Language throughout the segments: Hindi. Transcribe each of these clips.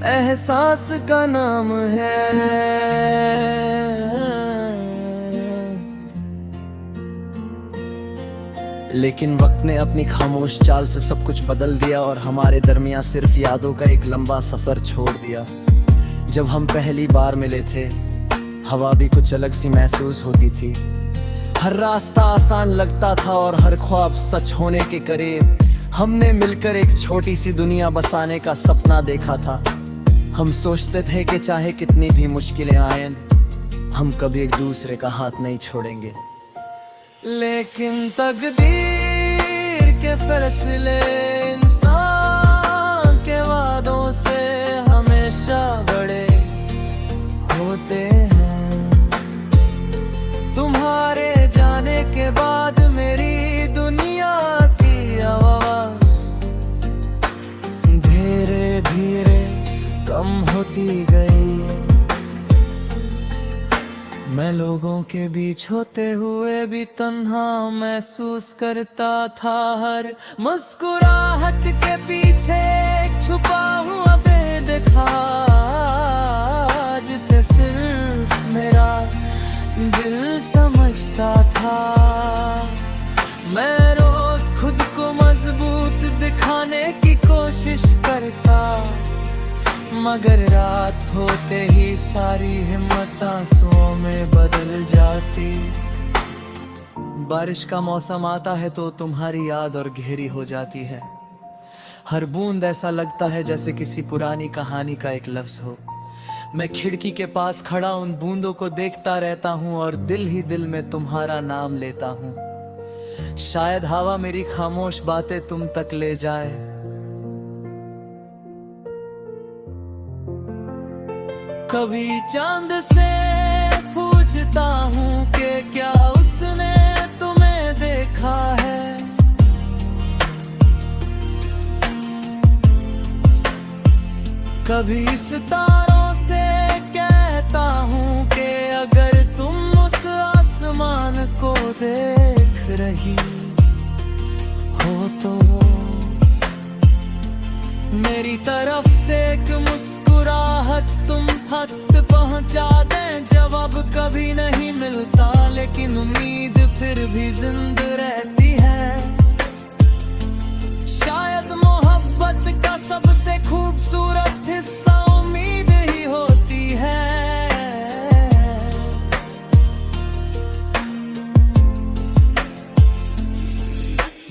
एहसास का नाम है। लेकिन वक्त ने अपनी खामोश चाल से सब कुछ बदल दिया और हमारे दरमियां सिर्फ यादों का एक लंबा सफर छोड़ दिया। जब हम पहली बार मिले थे, हवा भी कुछ अलग सी महसूस होती थी। हर रास्ता आसान लगता था और हर ख्वाब सच होने के करीब। हमने मिलकर एक छोटी सी दुनिया बसाने का सपना देखा था। हम सोचते थे कि चाहे कितनी भी मुश्किलें आएं, हम कभी एक दूसरे का हाथ नहीं छोड़ेंगे। लेकिन तकदीर के फैसले इंसान के वादों से हमेशा बड़े होते हैं। तुम्हारे जाने के बाद मेरी दुनिया की आवाज धीरे धीरे कम होती गई। मैं लोगों के बीच होते हुए भी तन्हा महसूस करता था। हर मुस्कुराहट के पीछे एक छुपा हुआ बेदखा, जिसे सिर्फ मेरा दिल समझता था। मैं रोज खुद को मजबूत दिखाने की कोशिश करता, मगर रात होते ही सारी हिम्मत आंसुओं में बदल जाती। बारिश का मौसम आता है तो तुम्हारी याद और गहरी हो जाती है। हर बूंद ऐसा लगता है जैसे किसी पुरानी कहानी का एक लफ्ज हो। मैं खिड़की के पास खड़ा उन बूंदों को देखता रहता हूँ और दिल ही दिल में तुम्हारा नाम लेता हूँ। शायद हवा मेरी खामोश बातें तुम तक ले जाए। कभी चांद से पूछता हूँ कि क्या उसने तुम्हें देखा है। कभी सितारों से कहता हूँ कि अगर तुम उस आसमान को देख रही हो तो मेरी तरफ से एक मुस्कुराहट तुम हद पहुंचा दें। जवाब कभी नहीं मिलता लेकिन उम्मीद फिर भी जिंदा रहती है। शायद मोहब्बत का सबसे खूबसूरत हिस्सा उम्मीद ही होती है।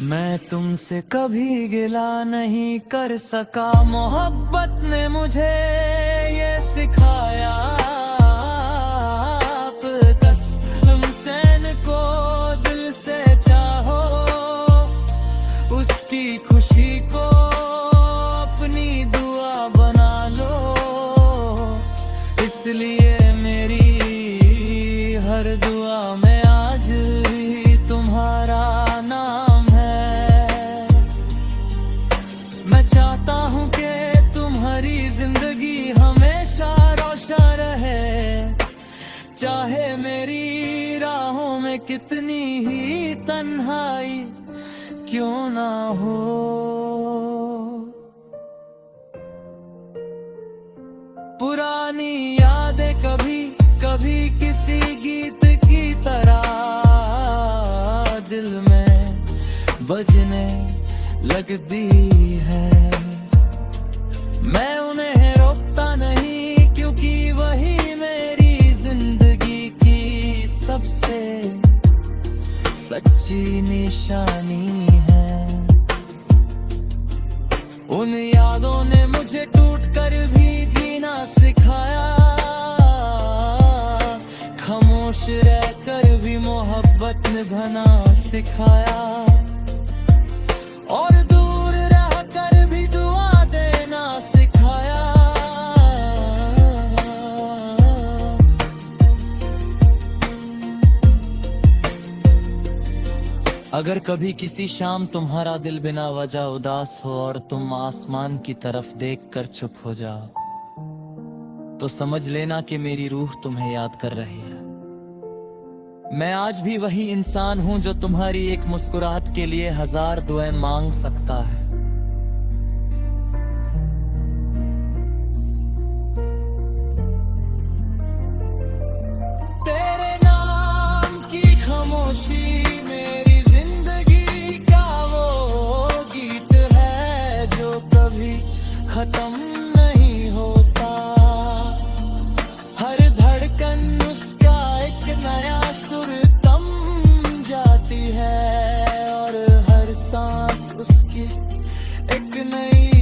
मैं तुमसे कभी गिला नहीं कर सका, मोहब्बत ने मुझे ये सिखाया। आप कसम को दिल से चाहो, उसकी खुशी को अपनी दुआ बना लो। इसलिए मेरी हर दुआ में आज भी तुम्हारा नाम है। मैं चाहता हूँ कि तुम्हारी जिंदगी हमेशा रोशन रहे, चाहे मेरी राहों में कितनी ही तन्हाई क्यों ना हो। पुरानी यादें कभी कभी किसी गीत की तरह दिल में बजने लगती है। मैं उन्हें रोकता नहीं क्योंकि वही मेरी जिंदगी की सबसे सच्ची निशानी है। उन यादों ने मुझे टूटकर भी जीना सिखाया, खामोश रहकर भी मोहब्बत निभाना सिखाया, और दूर रहकर भी दुआ देना सिखाया। अगर कभी किसी शाम तुम्हारा दिल बिना वजह उदास हो और तुम आसमान की तरफ देखकर चुप हो जाओ, तो समझ लेना कि मेरी रूह तुम्हें याद कर रही है। मैं आज भी वही इंसान हूं जो तुम्हारी एक मुस्कुराहट के लिए 1000 दुआएं मांग सकता है। खत्म नहीं होता। हर धड़कन उसका एक नया सुर तम जाती है और हर सांस उसकी एक नई